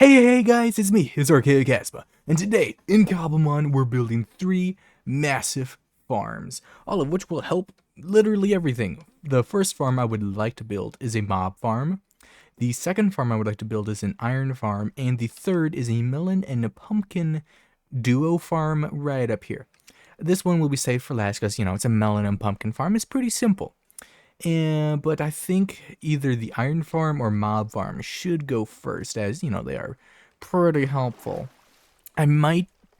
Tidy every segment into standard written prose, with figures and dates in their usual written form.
Hey guys, it's me, it's Archaea Chasma, and today, in Cobblemon, we're building 3 massive farms, all of which will help literally everything. The first farm I would like to build is a mob farm, the second farm I would like to build is an iron farm, and the third is a melon and a pumpkin duo farm right up here. This one will be saved for last because, it's a melon and pumpkin farm. It's pretty simple. But I think either the iron farm or mob farm should go first, as they are pretty helpful. I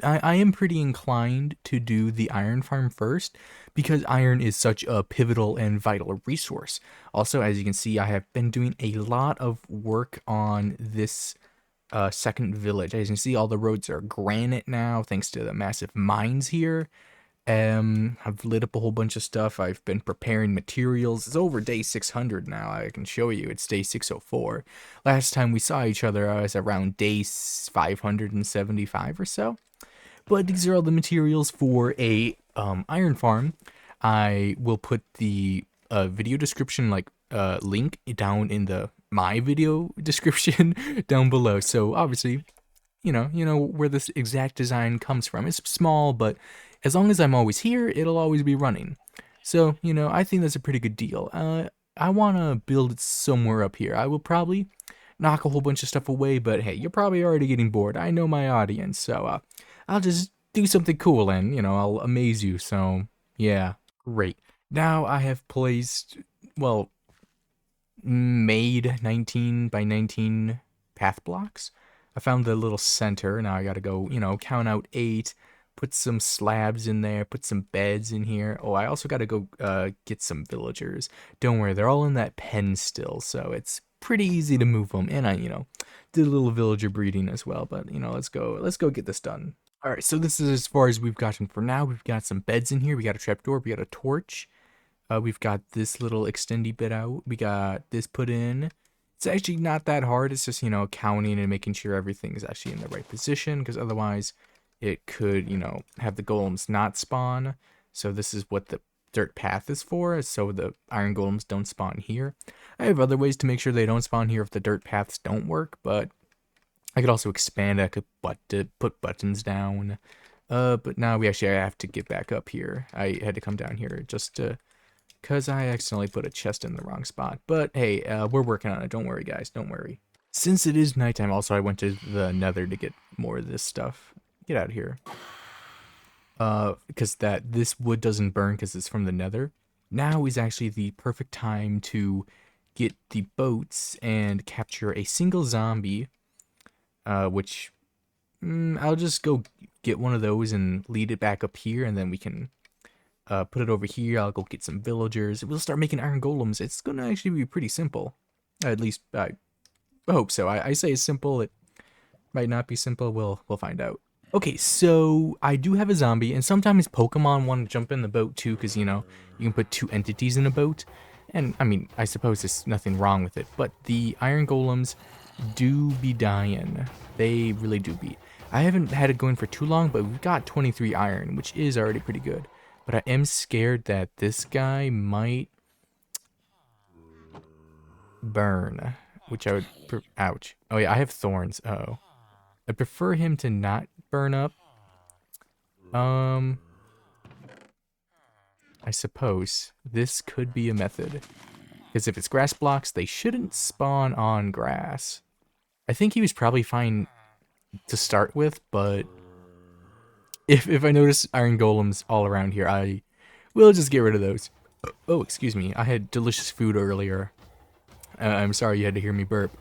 am pretty inclined to do the iron farm first because iron is such a pivotal and vital resource. Also, as you can see, I have been doing a lot of work on this second village. As you can see, all the roads are granite now thanks to the massive mines here. I've lit up a whole bunch of stuff. I've been preparing materials. It's over day 600 now. I can show you. It's day 604. Last time we saw each other, I was around day 575 or so. But these are all the materials for a iron farm. I will put the video description link down in the my video description down below. So obviously, you know where this exact design comes from. It's small, but as long as I'm always here, it'll always be running. So, I think that's a pretty good deal. I want to build it somewhere up here. I will probably knock a whole bunch of stuff away, but hey, you're probably already getting bored. I know my audience, so I'll just do something cool and, I'll amaze you. So, yeah, great. Now I have placed, well, made 19 by 19 path blocks. I found the little center. Now I gotta go, count out 8, put some slabs in there, put some beds in here. Oh, I also gotta go get some villagers. Don't worry, they're all in that pen still, so it's pretty easy to move them. And I, did a little villager breeding as well. But let's go get this done. All right, so this is as far as we've gotten for now. We've got some beds in here. We got a trapdoor. We got a torch. We've got this little extendy bit out. We got this put in. It's actually not that hard. It's just, counting and making sure everything is actually in the right position, because otherwise it could, have the golems not spawn. So this is what the dirt path is for, so the iron golems don't spawn here. I have other ways to make sure they don't spawn here if the dirt paths don't work, but I could also expand it. I could put buttons down. But now I have to get back up here. I had to come down here just to... because I accidentally put a chest in the wrong spot. But hey, we're working on it. Don't worry, guys. Don't worry. Since it is nighttime, also, I went to the nether to get more of this stuff. Get out of here. Because this wood doesn't burn because it's from the nether. Now is actually the perfect time to get the boats and capture a single zombie. Which I'll just go get one of those and lead it back up here, and then we can... put it over here. I'll go get some villagers. We'll start making iron golems. It's gonna actually be pretty simple. At least I hope so. I say it's simple. It might not be simple. We'll find out. Okay, so I do have a zombie, and sometimes Pokemon want to jump in the boat too, because you can put 2 entities in a boat, and I mean I suppose there's nothing wrong with it. But the iron golems do be dying. They really do be. I haven't had it going for too long, but we've got 23 iron, which is already pretty good. But I am scared that this guy might burn, which I would... ouch. Oh yeah, I have thorns. Uh-oh. I prefer him to not burn up. I suppose this could be a method. Because if it's grass blocks, they shouldn't spawn on grass. I think he was probably fine to start with, but... If I notice iron golems all around here, I will just get rid of those. Oh, excuse me. I had delicious food earlier. I'm sorry you had to hear me burp.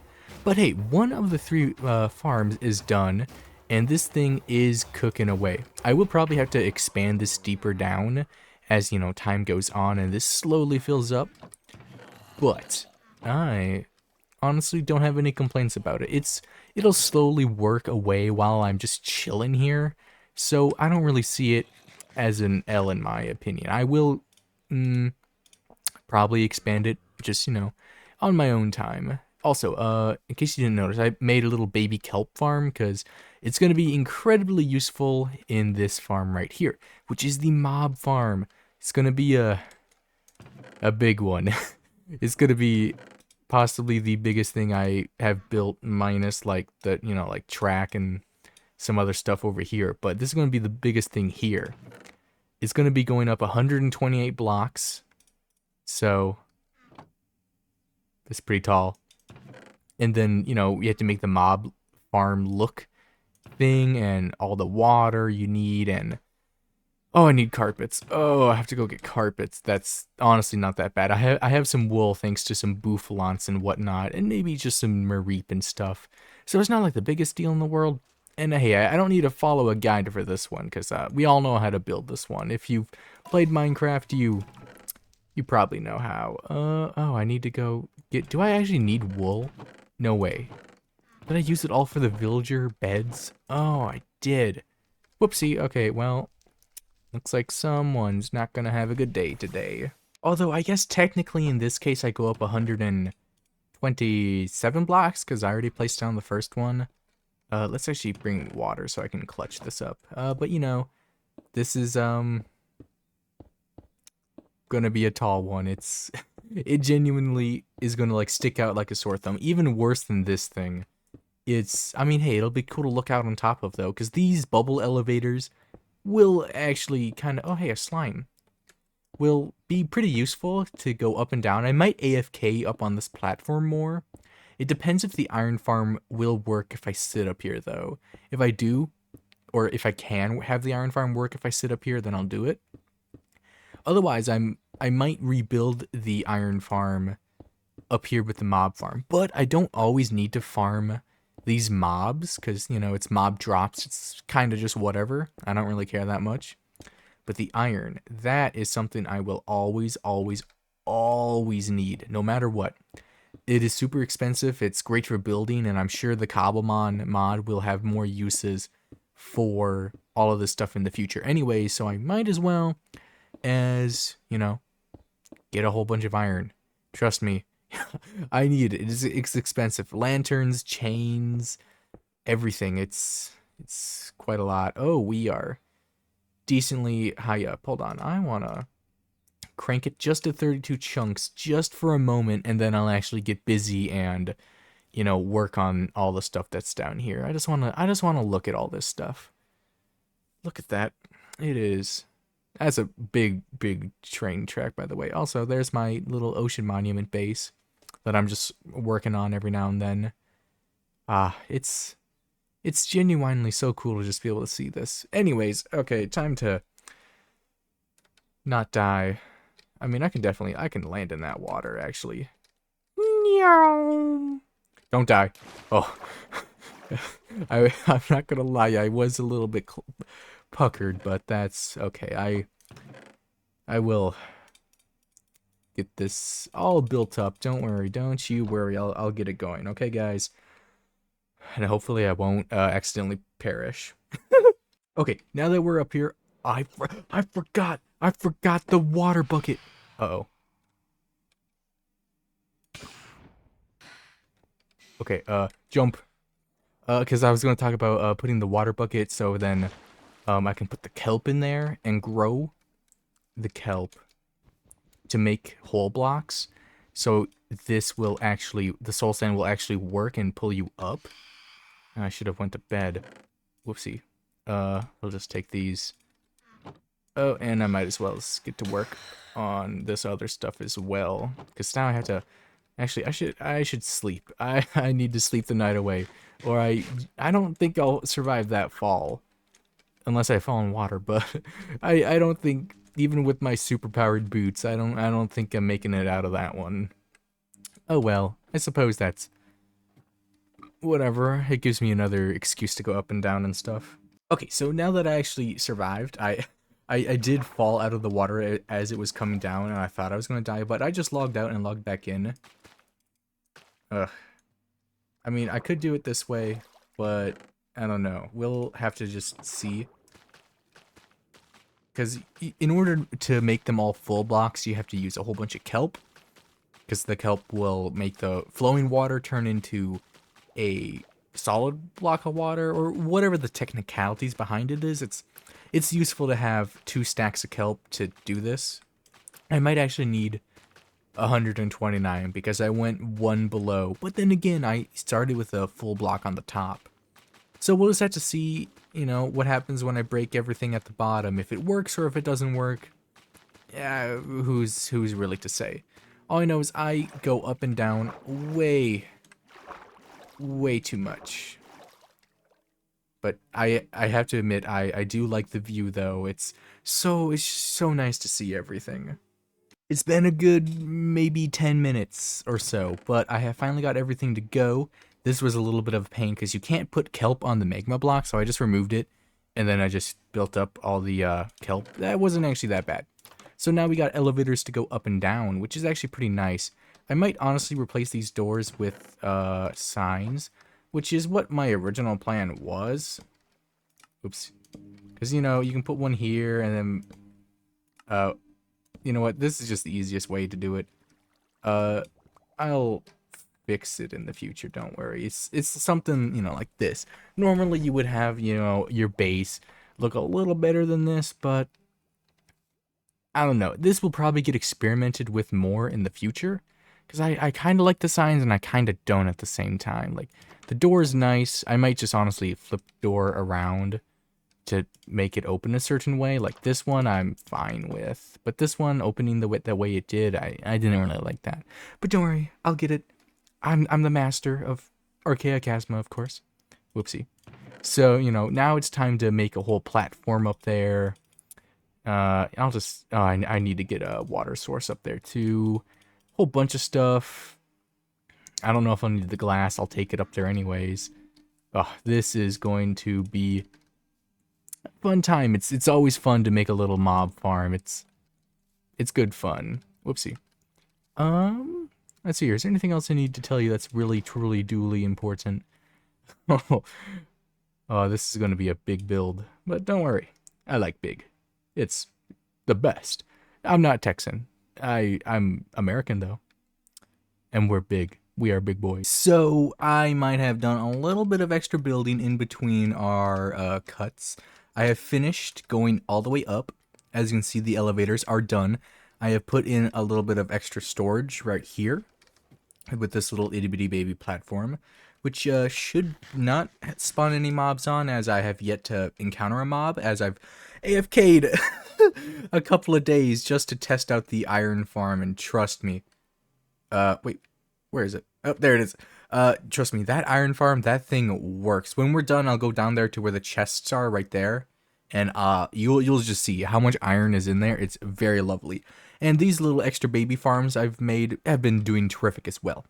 But hey, one of the 3 farms is done, and this thing is cooking away. I will probably have to expand this deeper down as, time goes on and this slowly fills up. But I honestly don't have any complaints about it. It'll slowly work away while I'm just chilling here. So I don't really see it as an L in my opinion. I will probably expand it just, on my own time. Also, in case you didn't notice, I made a little baby kelp farm because it's going to be incredibly useful in this farm right here, which is the mob farm. It's going to be a big one. It's going to be possibly the biggest thing I have built, minus like the, like track and some other stuff over here. But this is going to be the biggest thing here. It's going to be going up 128 blocks. So it's pretty tall. And then, you have to make the mob farm look thing and all the water you need. And oh, I need carpets. Oh, I have to go get carpets. That's honestly not that bad. I have some wool thanks to some bouffalants and whatnot, and maybe just some mareep and stuff. So it's not like the biggest deal in the world. And hey, I don't need to follow a guide for this one, because we all know how to build this one. If you've played Minecraft, you probably know how. Oh, I need to go get... Do I actually need wool? No way. Did I use it all for the villager beds? Oh, I did. Whoopsie. Okay, well... Looks like someone's not gonna have a good day today. Although, I guess technically in this case I go up 127 blocks, because I already placed down the first one. Let's actually bring water so I can clutch this up. But this is, gonna be a tall one. It genuinely is gonna, like, stick out like a sore thumb. Even worse than this thing. I mean, hey, it'll be cool to look out on top of, though, because these bubble elevators will actually kind of... Oh, hey, a slime. Will be pretty useful to go up and down. I might AFK up on this platform more. It depends if the iron farm will work if I sit up here, though. If I do, or if I can have the iron farm work if I sit up here, then I'll do it. Otherwise, I might rebuild the iron farm up here with the mob farm. But I don't always need to farm these mobs, because, it's mob drops. It's kind of just whatever. I don't really care that much. But the iron, that is something I will always, always, always need, no matter what. It is super expensive. It's great for building, and I'm sure the Cobblemon mod will have more uses for all of this stuff in the future anyway, so I might as well as, get a whole bunch of iron. Trust me. I need it. It's expensive. Lanterns, chains, everything. It's quite a lot. Oh, we are decently high up. Hold on. I want to crank it just to 32 chunks just for a moment, and then I'll actually get busy and, work on all the stuff that's down here. I just want to look at all this stuff. Look at that. That's a big, big train track, by the way. Also, there's my little ocean monument base that I'm just working on every now and then. It's genuinely so cool to just be able to see this. Anyways, okay, time to not die. I mean, I can land in that water, actually. Meow. Don't die. Oh. I'm not gonna lie, I was a little bit puckered, but that's okay. I will get this all built up. Don't worry. Don't you worry. I'll get it going. Okay, guys? And hopefully I won't accidentally perish. Okay, now that we're up here, I forgot the water bucket. Uh-oh. Okay, jump. Because I was going to talk about putting the water bucket so then I can put the kelp in there and grow the kelp to make hole blocks. So this will actually, the soul sand will actually work and pull you up. I should have went to bed. Whoopsie. We'll just take these. Oh, and I might as well get to work on this other stuff as well. Because now I have to... Actually, I should sleep. I need to sleep the night away. Or I don't think I'll survive that fall. Unless I fall in water, but I don't think, even with my superpowered boots, I don't think I'm making it out of that one. Oh well, I suppose that's whatever. It gives me another excuse to go up and down and stuff. Okay, so now that I actually survived, I did fall out of the water as it was coming down, and I thought I was going to die, but I just logged out and logged back in. Ugh. I mean, I could do it this way, but I don't know. We'll have to just see. Because in order to make them all full blocks, you have to use a whole bunch of kelp. Because the kelp will make the flowing water turn into a solid block of water, or whatever the technicalities behind it is. It's useful to have 2 stacks of kelp to do this. I might actually need 129 because I went one below. But then again, I started with a full block on the top. So we'll just have to see, you know, what happens when I break everything at the bottom. If it works or if it doesn't work. Yeah, who's really to say? All I know is I go up and down way too much. But I have to admit I do like the view though. It's so nice to see everything. It's been a good maybe 10 minutes or so, but I have finally got everything to go. This was a little bit of a pain because you can't put kelp on the magma block, so I just removed it, and then I just built up all the kelp. That wasn't actually that bad. So now we got elevators to go up and down, which is actually pretty nice. I might honestly replace these doors with signs, which is what my original plan was. Oops. Because, you know, you can put one here, and then you know what? This is just the easiest way to do it. I'll fix it in the future. Don't worry. It's something, you know, like this. Normally you would have, you know, your base look a little better than this, but I don't know. This will probably get experimented with more in the future because I kind of like the signs and I kind of don't at the same time. Like the door is nice. I might just honestly flip the door around to make it open a certain way. Like this one I'm fine with, but this one opening the way it did, I didn't really like that. But don't worry, I'll get it. I'm the master of Archaea Chasma, of course. Whoopsie. So, you know, now it's time to make a whole platform up there. I'll just I need to get a water source up there too. Whole bunch of stuff. I don't know if I'll need the glass. I'll take it up there anyways. Oh, this is going to be fun time. It's always fun to make a little mob farm. It's good fun. Whoopsie. Let's see here. Is there anything else I need to tell you that's really truly duly important? Oh, this is going to be a big build, but don't worry. I like big. It's the best. I'm not Texan. I'm American though. And we're big. We are big boys. So I might have done a little bit of extra building in between our cuts. I have finished going all the way up. As you can see, the elevators are done. I have put in a little bit of extra storage right here with this little itty bitty baby platform, which should not spawn any mobs on, as I have yet to encounter a mob, as I've AFK'd a couple of days just to test out the iron farm, and trust me. Wait, where is it? Oh, there it is. Trust me, that iron farm, that thing works. When we're done, I'll go down there to where the chests are right there, and you'll just see how much iron is in there. It's very lovely. And these little extra baby farms I've made have been doing terrific as well.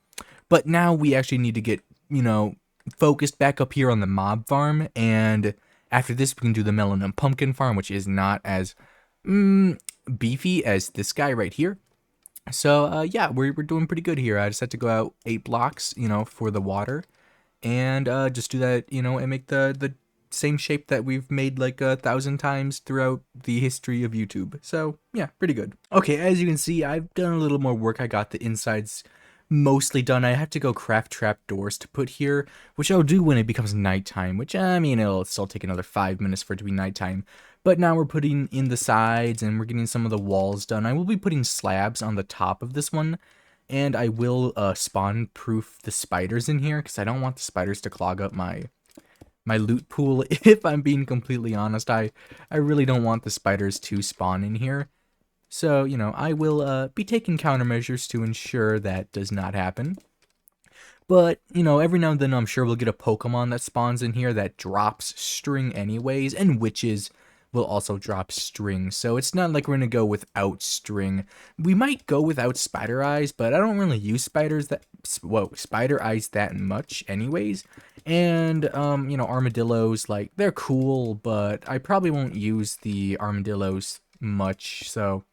But now we actually need to get, you know, focused back up here on the mob farm, and after this we can do the melon and pumpkin farm, which is not as beefy as this guy right here. So yeah, we're doing pretty good here. I just had to go out 8 blocks, you know, for the water, and just do that, you know, and make the same shape that we've made like 1,000 times throughout the history of YouTube. So yeah, pretty good. Okay, as you can see, I've done a little more work. I got the insides mostly done. I have to go craft trap doors to put here, which I'll do when it becomes nighttime, which, I mean, it'll still take another 5 minutes for it to be nighttime. But now we're putting in the sides, and we're getting some of the walls done. I will be putting slabs on the top of this one, and I will spawn-proof the spiders in here, because I don't want the spiders to clog up my loot pool. If I'm being completely honest, I really don't want the spiders to spawn in here. So, you know, I will be taking countermeasures to ensure that does not happen. But, you know, every now and then I'm sure we'll get a Pokemon that spawns in here that drops string anyways, and witches will also drop string. So it's not like we're going to go without string. We might go without spider eyes, but I don't really use spider eyes that much anyways. And, you know, armadillos, like, they're cool, but I probably won't use the armadillos much, so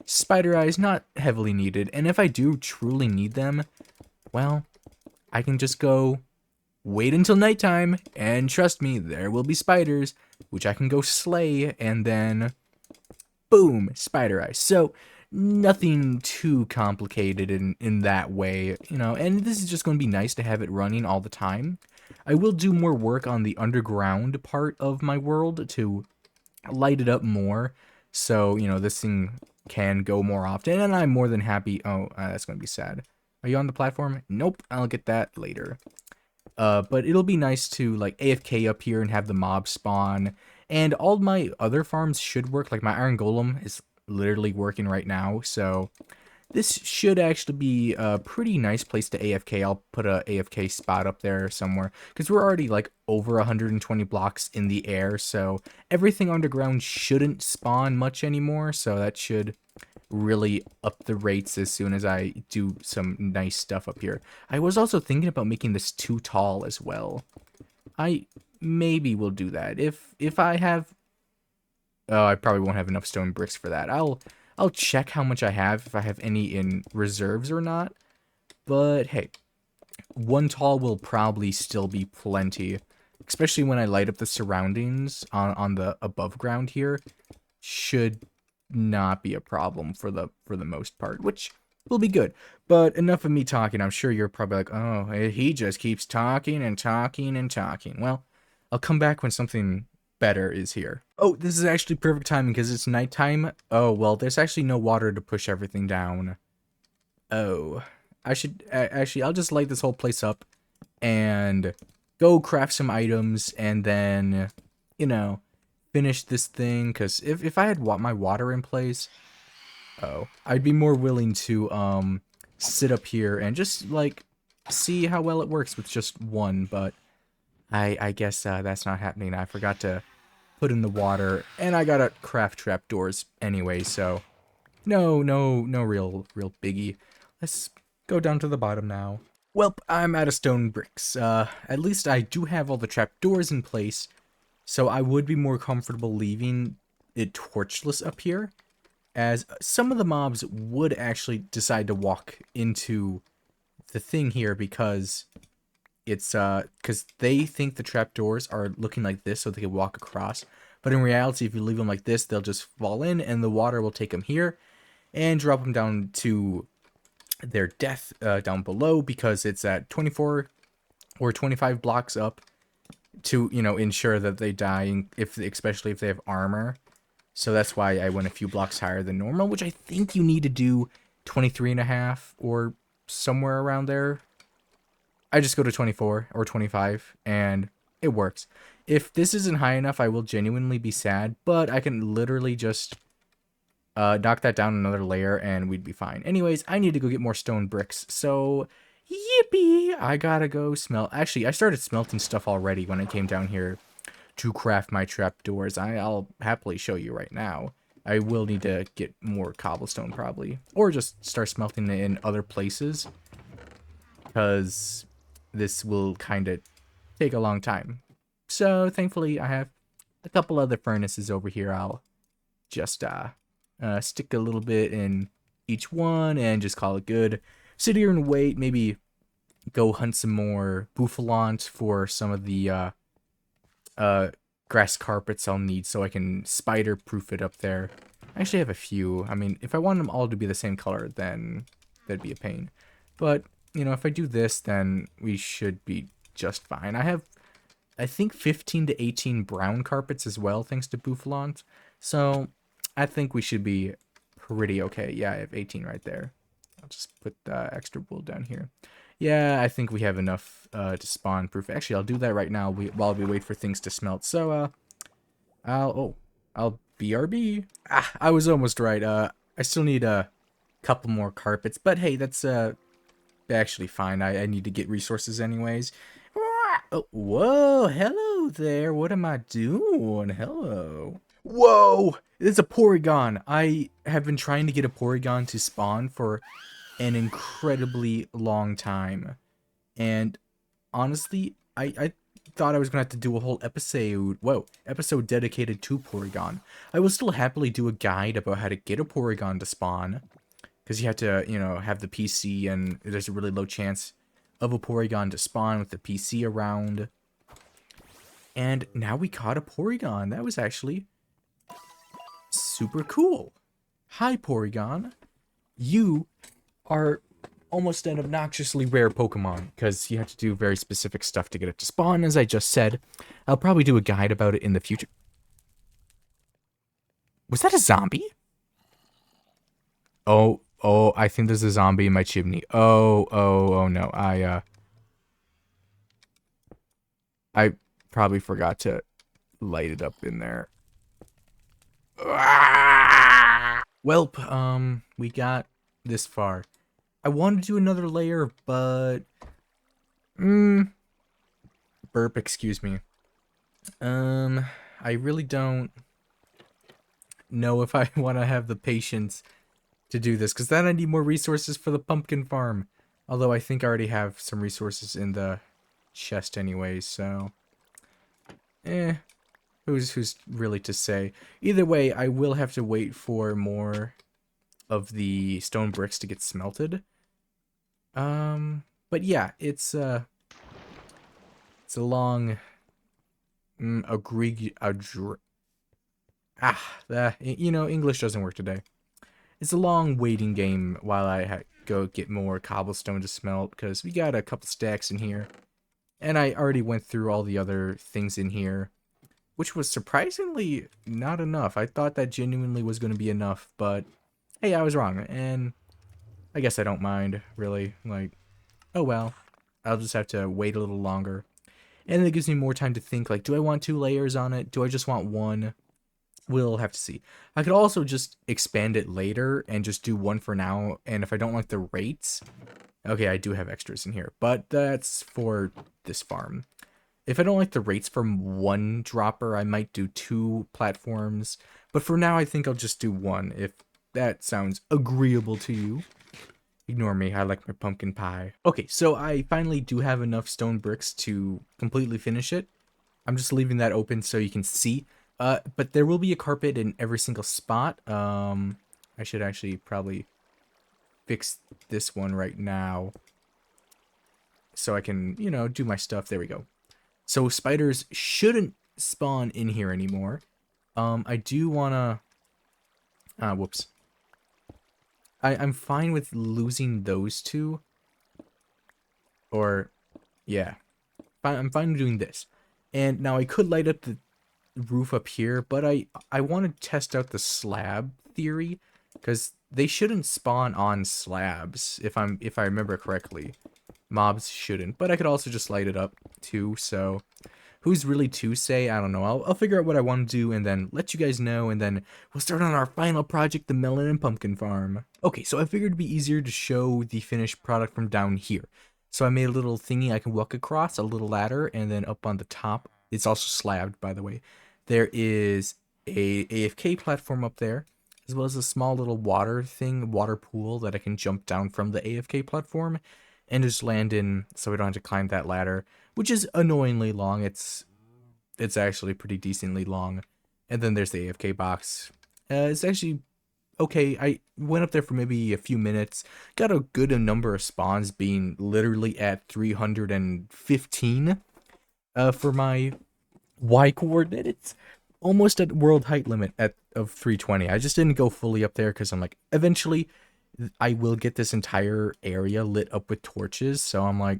spider eyes not heavily needed. And if I do truly need them, well, I can just go wait until nighttime, and trust me, there will be spiders, which I can go slay, and then boom, spider eyes. So nothing too complicated in that way, you know, and this is just going to be nice to have it running all the time. I will do more work on the underground part of my world to light it up more, So, you know, this thing can go more often, and I'm more than happy. Oh, that's going to be sad. Are you on the platform? Nope, I'll get that later. But it'll be nice to, like, AFK up here and have the mob spawn. And all my other farms should work. Like, my Iron Golem is literally working right now, so this should actually be a pretty nice place to AFK. I'll put a AFK spot up there somewhere, because we're already, like, over 120 blocks in the air, so everything underground shouldn't spawn much anymore, so that should really up the rates as soon as I do some nice stuff up here. I was also thinking about making this too tall as well. I maybe will do that. If I have... Oh, I probably won't have enough stone bricks for that. I'll check how much I have, if I have any in reserves or not. But hey, one tall will probably still be plenty. Especially when I light up the surroundings on the above ground here. Should not be a problem for the most part, which will be good. But enough of me talking. I'm sure you're probably like, oh, he just keeps talking and talking and talking. Well, I'll come back when something better is here. Oh, this is actually perfect timing because it's nighttime. Oh, well, there's actually no water to push everything down. Oh, I should actually, I'll just light this whole place up and go craft some items and then, you know, finish this thing, because if I had my water in place, I'd be more willing to sit up here and just like see how well it works with just one, but I guess that's not happening. I forgot to put in the water, and I gotta craft trapdoors anyway, so no real biggie. Let's go down to the bottom now. Welp, I'm out of stone bricks. At least I do have all the trapdoors in place, so I would be more comfortable leaving it torchless up here, as some of the mobs would actually decide to walk into the thing here because it's because they think the trapdoors are looking like this so they can walk across. But in reality, if you leave them like this, they'll just fall in and the water will take them here and drop them down to their death down below, because it's at 24 or 25 blocks up to, you know, ensure that they die, especially if they have armor. So that's why I went a few blocks higher than normal, which I think you need to do 23.5 or somewhere around there. I just go to 24 or 25 and it works. If this isn't high enough, I will genuinely be sad, but I can literally just knock that down another layer and we'd be fine. Anyways, I need to go get more stone bricks, so yippee! I gotta go smelt. Actually, I started smelting stuff already when I came down here to craft my trapdoors. I'll happily show you right now. I will need to get more cobblestone probably, or just start smelting it in other places, because this will kind of take a long time. So thankfully I have a couple other furnaces over here. I'll just stick a little bit in each one and just call it good. Sit here and wait, maybe go hunt some more bouffalants for some of the grass carpets I'll need so I can spider proof it up there. I actually have a few. I mean, if I want them all to be the same color, then that'd be a pain. But, you know, if I do this, then we should be just fine. I have, I think, 15 to 18 brown carpets as well, thanks to Bouffalant. So I think we should be pretty okay. Yeah, I have 18 right there. I'll just put the extra wool down here. Yeah, I think we have enough to spawn proof. Actually, I'll do that right now while we wait for things to smelt. So, I'll BRB. Ah, I was almost right. I still need a couple more carpets, but hey, that's actually fine. I need to get resources anyways. Oh, whoa, hello there. What am I doing? Hello. Whoa, it's a Porygon. I have been trying to get a Porygon to spawn for an incredibly long time, and honestly, I thought I was gonna have to do a whole episode dedicated to Porygon. I will still happily do a guide about how to get a Porygon to spawn, because you have to, you know, have the PC, and there's a really low chance of a Porygon to spawn with the PC around. And now we caught a Porygon. That was actually super cool. Hi, Porygon. You are almost an obnoxiously rare Pokemon, because you have to do very specific stuff to get it to spawn, as I just said. I'll probably do a guide about it in the future. Was that a zombie? Oh, I think there's a zombie in my chimney. Oh no. I probably forgot to light it up in there. Welp, we got this far. I wanted to do another layer, but burp, excuse me. I really don't know if I want to have the patience to do this, because then I need more resources for the pumpkin farm. Although I think I already have some resources in the chest anyway, so who's really to say? Either way, I will have to wait for more of the stone bricks to get smelted. But yeah, it's a long English doesn't work today. It's a long waiting game while I go get more cobblestone to smelt, because we got a couple stacks in here. And I already went through all the other things in here, which was surprisingly not enough. I thought that genuinely was going to be enough, but hey, I was wrong. And I guess I don't mind, really. Like, oh well. I'll just have to wait a little longer. And it gives me more time to think, like, do I want 2 layers on it? Do I just want 1? We'll have to see. I could also just expand it later and just do 1 for now. And if I don't like the rates... Okay, I do have extras in here, but that's for this farm. If I don't like the rates from 1 dropper, I might do 2 platforms. But for now, I think I'll just do 1, if that sounds agreeable to you. Ignore me, I like my pumpkin pie. Okay, so I finally do have enough stone bricks to completely finish it. I'm just leaving that open so you can see. But there will be a carpet in every single spot. I should actually probably fix this one right now, so I can, do my stuff. There we go. So spiders shouldn't spawn in here anymore. I do wanna... whoops. I'm fine with losing those 2. Or, yeah. I'm fine doing this. And now I could light up the roof up here, but I want to test out the slab theory, because they shouldn't spawn on slabs, if I remember correctly. Mobs shouldn't, but I could also just light it up too, so who's really to say? I don't know. I'll figure out what I want to do and then let you guys know, and then we'll start on our final project, the melon and pumpkin farm. Okay, so I figured it'd be easier to show the finished product from down here. So I made a little thingy I can walk across, a little ladder, and then up on the top, it's also slabbed, by the way, there is a AFK platform up there, as well as a small little water pool that I can jump down from the AFK platform and just land in, so I don't have to climb that ladder, which is annoyingly long. It's actually pretty decently long. And then there's the AFK box. It's actually okay. I went up there for maybe a few minutes, got a good number of spawns, being literally at 315 for my Y coordinate. It's almost at world height limit of 320. I just didn't go fully up there because I'm like, eventually I will get this entire area lit up with torches. So I'm like,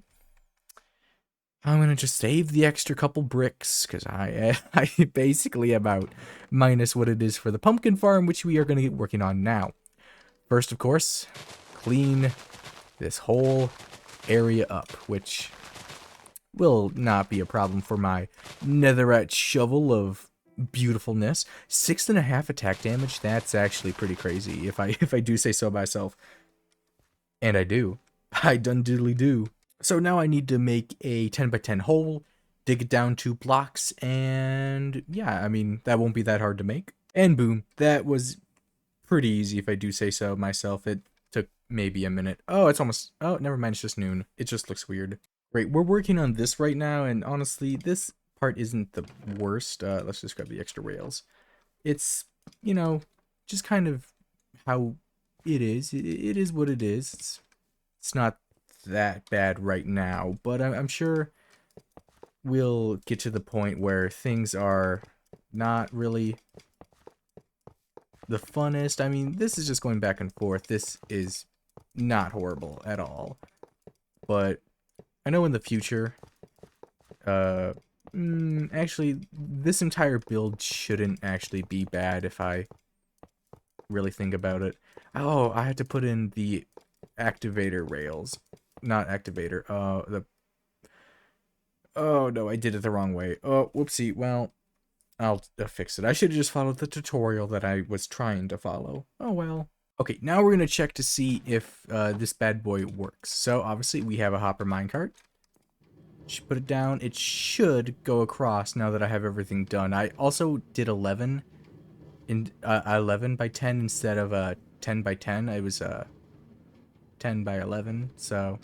I'm gonna just save the extra couple bricks, because I basically about minus what it is for the pumpkin farm, which we are gonna get working on now. First, of course, clean this whole area up, which will not be a problem for my netherite shovel of beautifulness. 6.5 attack damage. That's actually pretty crazy, if I do say so myself. And I do. I done diddly do. So now I need to make a 10 by 10 hole, dig it down 2 blocks, and yeah, I mean, that won't be that hard to make. And boom, that was pretty easy, if I do say so myself. It took maybe a minute. Oh, it's almost, oh, never mind, it's just noon. It just looks weird. Great, we're working on this right now, and honestly, this part isn't the worst. Let's just grab the extra rails. It's, just kind of how it is. It is what it is. It's not that bad right now, but I'm sure we'll get to the point where things are not really the funnest. I mean, this is just going back and forth. This is not horrible at all, but I know in the future, actually, this entire build shouldn't actually be bad if I really think about it. Oh, I had to put in the activator rails. Not activator. Oh no, I did it the wrong way. Oh, whoopsie. Well, I'll fix it. I should have just followed the tutorial that I was trying to follow. Oh well. Okay, now we're gonna check to see if this bad boy works. So obviously we have a hopper minecart. Should put it down. It should go across now that I have everything done. I also did 11 in 11 by 10 instead of 10 by 10. It was 10 by 11. So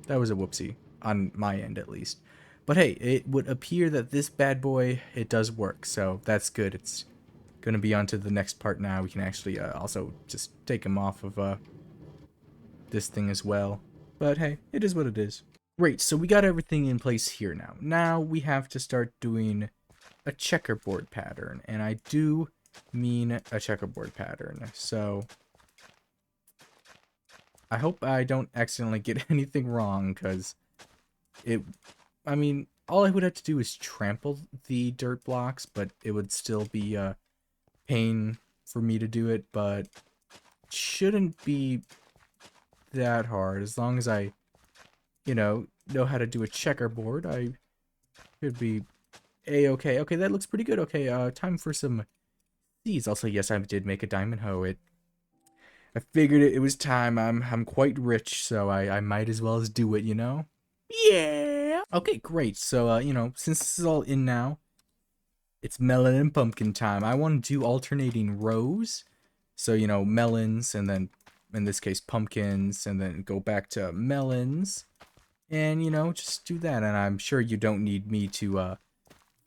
that was a whoopsie on my end at least. But hey, it would appear that this bad boy, it does work. So that's good. It's going to be on to the next part now. We can actually also just take him off of this thing as well. But hey, it is what it is. Great, so we got everything in place here now. Now we have to start doing a checkerboard pattern. And I do mean a checkerboard pattern. So I hope I don't accidentally get anything wrong, because I mean, all I would have to do is trample the dirt blocks, but it would still be a pain for me to do it, but it shouldn't be that hard. As long as I, know how to do a checkerboard, I should be a-okay. Okay, that looks pretty good. Okay, time for some seeds. Also, yes, I did make a diamond hoe. I figured it was time. I'm quite rich, so I might as well as do it, Yeah. Okay, great. So, since this is all in now, it's melon and pumpkin time. I want to do alternating rows. So, melons, and then, in this case, pumpkins, and then go back to melons. And, just do that. And I'm sure you don't need me to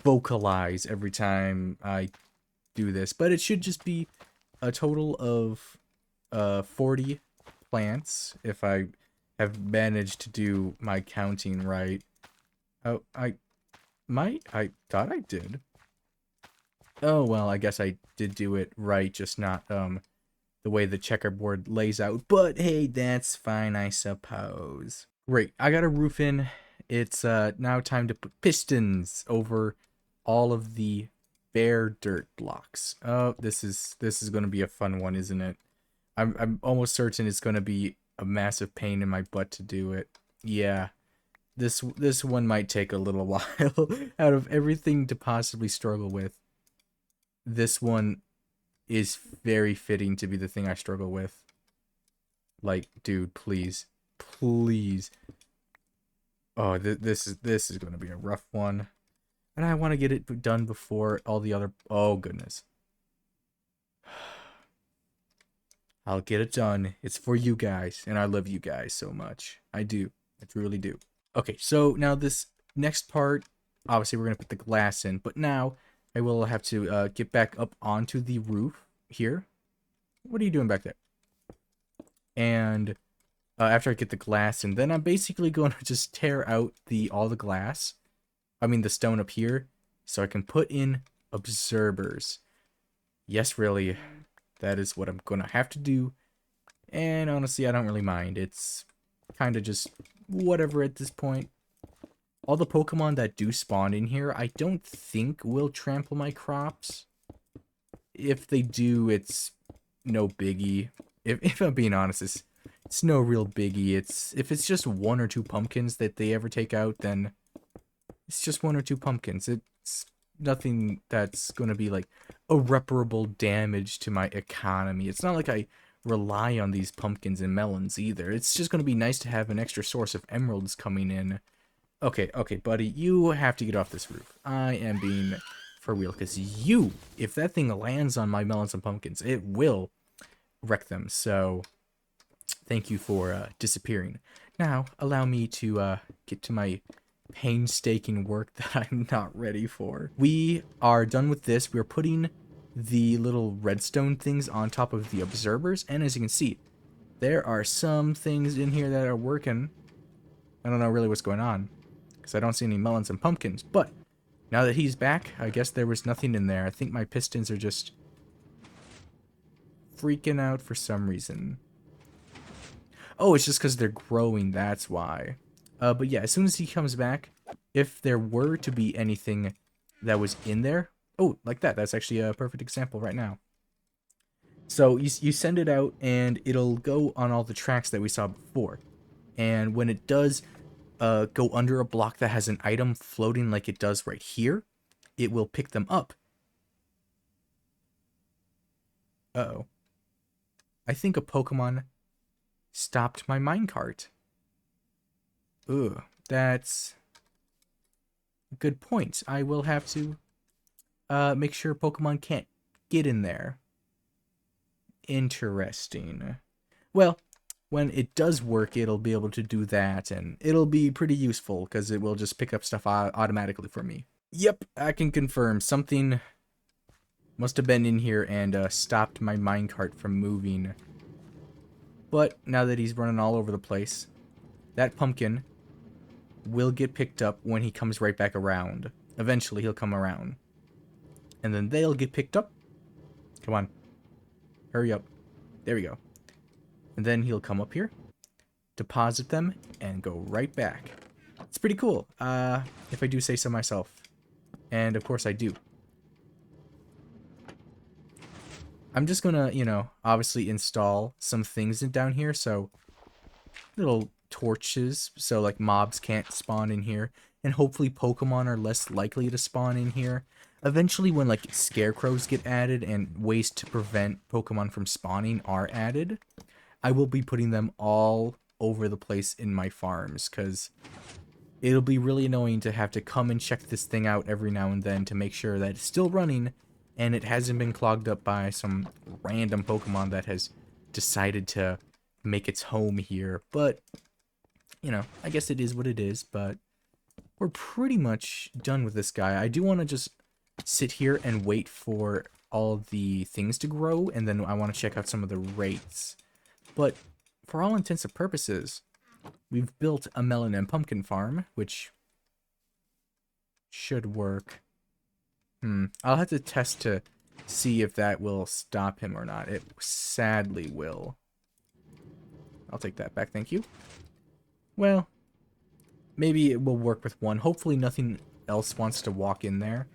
vocalize every time I do this. But it should just be a total of 40 plants, if I have managed to do my counting right. Oh, I thought I did. Oh, well, I guess I did do it right, just not, the way the checkerboard lays out. But, hey, that's fine, I suppose. Great, I got a roof in. It's, now time to put pistons over all of the bare dirt blocks. Oh, this is gonna be a fun one, isn't it? I'm almost certain it's gonna be a massive pain in my butt to do it. Yeah. This one might take a little while. Out of everything to possibly struggle with, this one is very fitting to be the thing I struggle with. Like, dude, please. Please. Oh, this is going to be a rough one. And I want to get it done before all the other... Oh, goodness. I'll get it done. It's for you guys, and I love you guys so much. I do. I truly do. Okay, so now this next part, obviously we're going to put the glass in, but now I will have to get back up onto the roof here. What are you doing back there? And after I get the glass in, then I'm basically going to just tear out all the glass. I mean the stone up here, so I can put in observers. Yes, really, that is what I'm going to have to do. And honestly, I don't really mind. It's kind of just whatever at this point. All the Pokemon that do spawn in here, I don't think will trample my crops. If they do, it's no biggie. If I'm being honest, it's no real biggie. If it's just one or two pumpkins that they ever take out, then it's just one or two pumpkins. It's nothing that's going to be like irreparable damage to my economy. It's not like I rely on these pumpkins and melons either. It's just going to be nice to have an extra source of emeralds coming in. Okay, buddy, you have to get off this roof. I am being for real, because if that thing lands on my melons and pumpkins, it will wreck them. So, thank you for disappearing. Now, allow me to get to my painstaking work that I'm not ready for. We are done with this. We're putting the little redstone things on top of the observers, and as you can see, there are some things in here that are working. I don't know really what's going on, because I don't see any melons and pumpkins, but now that he's back, I guess there was nothing in there. I think my pistons are just freaking out for some reason. Oh, it's just because they're growing, that's why. But yeah, as soon as he comes back, if there were to be anything that was in there... Oh, like that. That's actually a perfect example right now. So you send it out, and it'll go on all the tracks that we saw before. And when it does go under a block that has an item floating like it does right here, it will pick them up. Uh-oh. I think a Pokemon stopped my minecart. Ugh, that's a good point. I will have to make sure Pokemon can't get in there. Interesting. Well, when it does work, it'll be able to do that, and it'll be pretty useful because it will just pick up stuff automatically for me. Yep, I can confirm something must have been in here and stopped my minecart from moving. But now that he's running all over the place, that pumpkin will get picked up when he comes right back around. Eventually, he'll come around. And then they'll get picked up. Come on. Hurry up. There we go. And then he'll come up here, deposit them, and go right back. It's pretty cool, if I do say so myself. And of course I do. I'm just gonna, you know, obviously install some things down here, so little torches, so like mobs can't spawn in here, and hopefully Pokemon are less likely to spawn in here. Eventually, when like scarecrows get added and ways to prevent Pokemon from spawning are added, I will be putting them all over the place in my farms, because it'll be really annoying to have to come and check this thing out every now and then to make sure that it's still running and it hasn't been clogged up by some random Pokemon that has decided to make its home here. But, you know, I guess it is what it is, but we're pretty much done with this guy. I do want to just sit here and wait for all the things to grow, and then I want to check out some of the rates. But for all intents and purposes, we've built a melon and pumpkin farm, which should work. I'll have to test to see if that will stop him or not. It sadly will. I'll take that back, thank you. Well, maybe it will work with one. Hopefully nothing else wants to walk in there.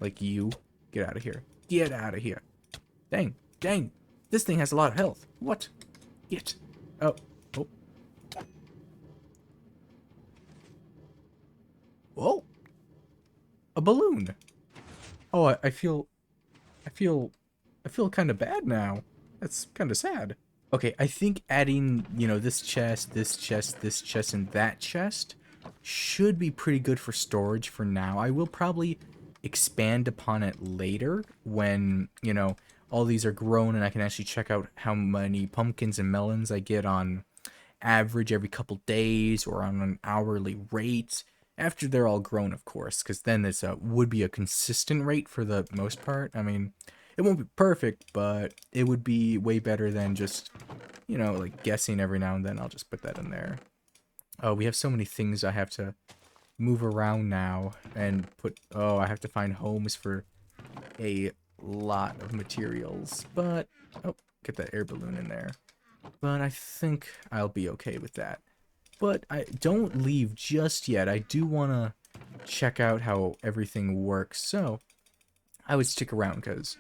Like you. Get out of here. Get out of here. Dang. Dang. This thing has a lot of health. What? Get. Oh. Oh. Whoa. A balloon. Oh, I feel kind of bad now. That's kind of sad. Okay, I think adding, you know, this chest, this chest, this chest, and that chest should be pretty good for storage for now. I will probably expand upon it later when, you know, all these are grown and I can actually check out how many pumpkins and melons I get on average every couple days or on an hourly rate. After they're all grown, of course, because then this would be a consistent rate for the most part. I mean, it won't be perfect, but it would be way better than just, you know, like guessing every now and then. I'll just put that in there. Oh, we have so many things I have to move around now and put... Oh, I have to find homes for a lot of materials. But, oh, get that air balloon in there. But I think I'll be okay with that. But I don't leave just yet. I do want to check out how everything works. So I would stick around because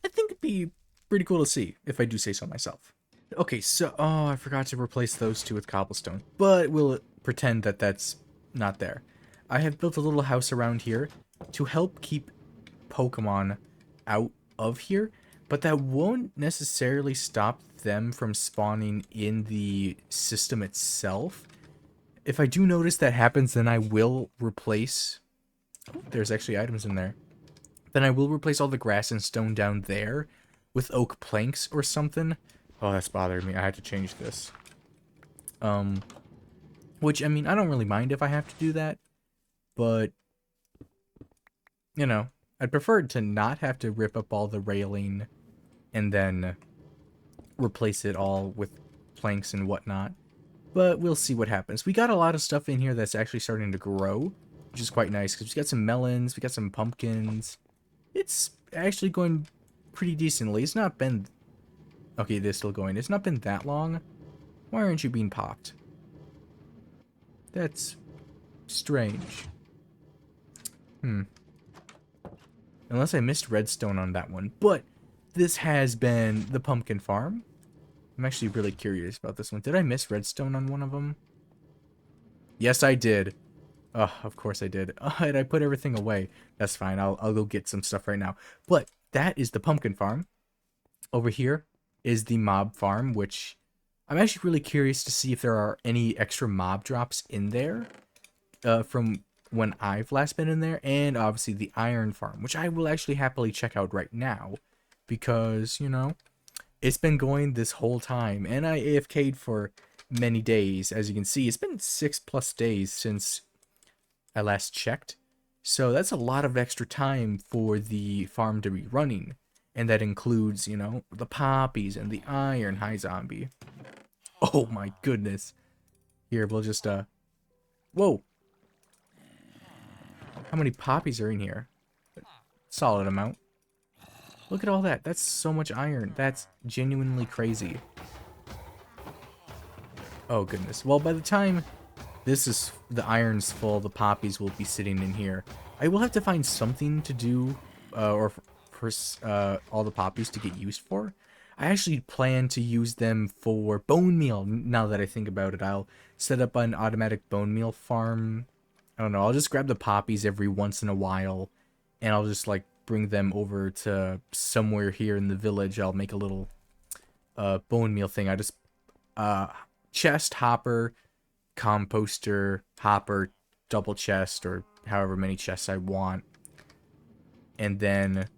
I think it'd be pretty cool to see if I do say so myself. Okay, so, oh, I forgot to replace those two with cobblestone, but we'll pretend that that's not there. I have built a little house around here to help keep Pokemon out of here, but that won't necessarily stop them from spawning in the system itself. If I do notice that happens, then I will replace... Oh, there's actually items in there. Then I will replace all the grass and stone down there with oak planks or something. Oh, that's bothering me. I had to change this. Which, I mean, I don't really mind if I have to do that. But, you know, I'd prefer to not have to rip up all the railing and then replace it all with planks and whatnot. But we'll see what happens. We got a lot of stuff in here that's actually starting to grow, which is quite nice, because we got some melons, we got some pumpkins. It's actually going pretty decently. It's not been... Okay, they're still going. It's not been that long. Why aren't you being popped? That's strange. Unless I missed redstone on that one. But this has been the pumpkin farm. I'm actually really curious about this one. Did I miss redstone on one of them? Yes, I did. Oh, of course I did. And I put everything away. That's fine. I'll go get some stuff right now. But that is the pumpkin farm. Over here is the mob farm, which I'm actually really curious to see if there are any extra mob drops in there from when I've last been in there. And obviously the iron farm, which I will actually happily check out right now because, you know, it's been going this whole time, and I AFK'd for many days. As you can see, it's been 6+ days since I last checked. So that's a lot of extra time for the farm to be running. And that includes, you know, the poppies and the iron. Hi, zombie. Oh my goodness. Here, we'll just, whoa. How many poppies are in here? Solid amount. Look at all that. That's so much iron. That's genuinely crazy. Oh, goodness. Well, by the time the iron's full, the poppies will be sitting in here. I will have to find something to do, or for all the poppies to get used for. I actually plan to use them for bone meal, now that I think about it. I'll set up an automatic bone meal farm. I don't know, I'll just grab the poppies every once in a while, and I'll just, like, bring them over to somewhere here in the village. I'll make a little bone meal thing. I just chest, hopper, composter, hopper, double chest, or however many chests I want, and then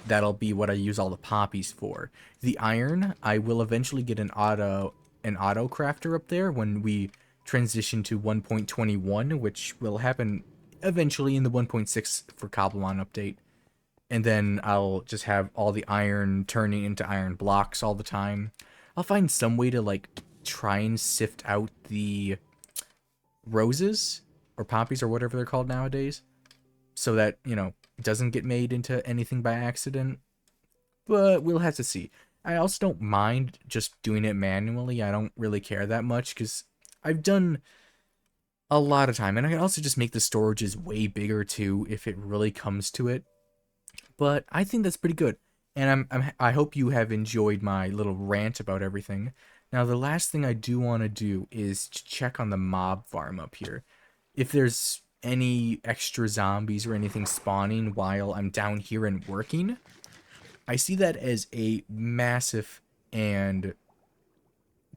that'll be what I use all the poppies for. The iron, I will eventually get an auto crafter up there when we transition to 1.21, which will happen eventually in the 1.6 for Cobblemon update. And then I'll just have all the iron turning into iron blocks all the time. I'll find some way to, like, try and sift out the roses or poppies or whatever they're called nowadays, so that, you know, it doesn't get made into anything by accident. But we'll have to see. I also don't mind just doing it manually. I don't really care that much because I've done a lot of time, and I can also just make the storages way bigger too if it really comes to it. But I think that's pretty good, and I hope you have enjoyed my little rant about everything. Now, the last thing I do want to do is check on the mob farm up here. If there's any extra zombies or anything spawning while I'm down here and working, I see that as a massive and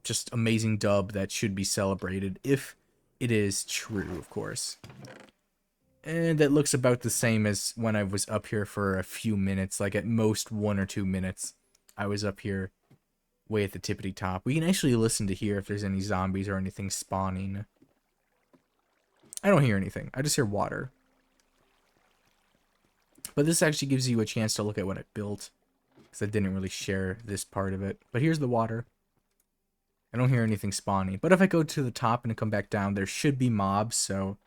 just amazing dub that should be celebrated, if it is true, of course. And that looks about the same as when I was up here for a few minutes, like at most 1 or 2 minutes. I was up here way at the tippity top. We can actually listen to hear if there's any zombies or anything spawning. I don't hear anything. I just hear water. But this actually gives you a chance to look at what I built, because I didn't really share this part of it. But here's the water. I don't hear anything spawning. But if I go to the top and come back down, there should be mobs, so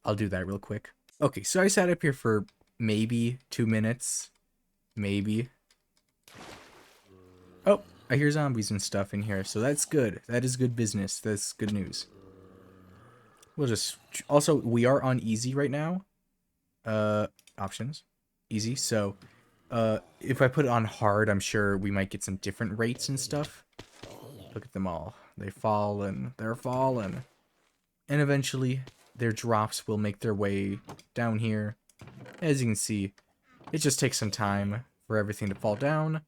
I'll do that real quick. Okay, so I sat up here for maybe 2 minutes. Maybe. Oh, I hear zombies and stuff in here, so that's good. That is good business. That's good news. We'll just... Also, we are on easy right now. Options. Easy, so... if I put it on hard, I'm sure we might get some different rates and stuff. Look at them all. They're falling. And eventually, their drops will make their way down here. As you can see, it just takes some time for everything to fall down,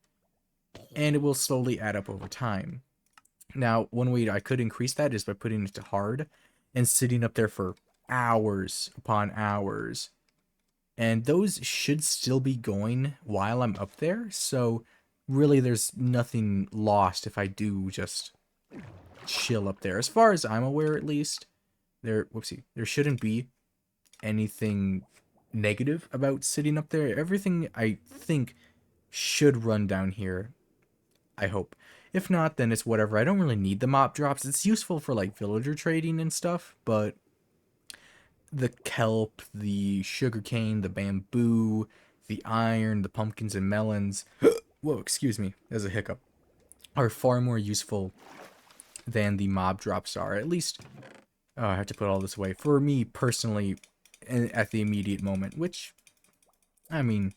and it will slowly add up over time. Now, one way I could increase that is by putting it to hard and sitting up there for hours upon hours. And those should still be going while I'm up there, so really there's nothing lost if I do just chill up there. As far as I'm aware, at least, there shouldn't be anything negative about sitting up there. Everything, I think, should run down here. I hope. If not, then it's whatever. I don't really need the mop drops. It's useful for, like, villager trading and stuff, but the kelp, the sugarcane, the bamboo, the iron, the pumpkins and melons, whoa, excuse me, there's a hiccup, are far more useful than the mob drops are. At least, oh, I have to put all this away. For me, personally, at the immediate moment, which, I mean,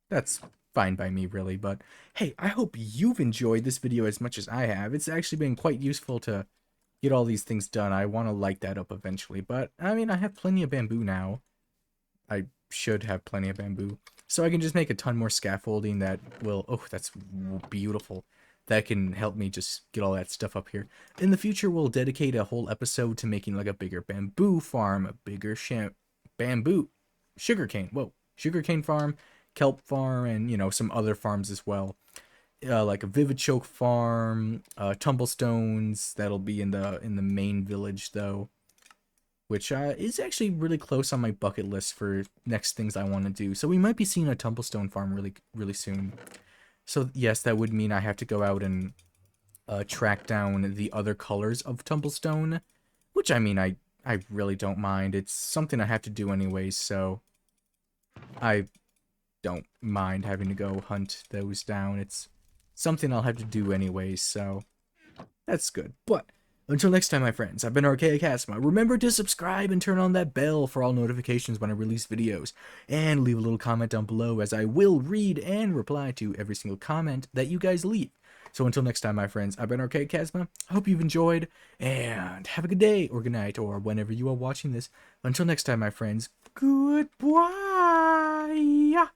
that's fine by me, really. But hey, I hope you've enjoyed this video as much as I have. It's actually been quite useful to get all these things done. I want to light that up eventually, but I mean, I have plenty of bamboo now. I should have plenty of bamboo. So I can just make a ton more scaffolding that will... Oh, that's beautiful. That can help me just get all that stuff up here. In the future, we'll dedicate a whole episode to making like a bigger bamboo farm, a bigger bamboo, sugarcane, sugarcane farm, kelp farm, and, you know, some other farms as well. Like a vivichoke farm, tumblestones, that'll be in the main village, though. Which is actually really close on my bucket list for next things I want to do. So we might be seeing a tumblestone farm really soon. So yes, that would mean I have to go out and track down the other colors of tumblestone. Which, I mean, I really don't mind. It's something I have to do anyways, so I don't mind having to go hunt those down. It's something I'll have to do anyways, so that's good. But until next time, my friends, I've been Archaea Chasma. Remember to subscribe and turn on that bell for all notifications when I release videos. And leave a little comment down below, as I will read and reply to every single comment that you guys leave. So until next time, my friends, I've been Archaea Chasma. I hope you've enjoyed, and have a good day, or good night, or whenever you are watching this. Until next time, my friends, goodbye!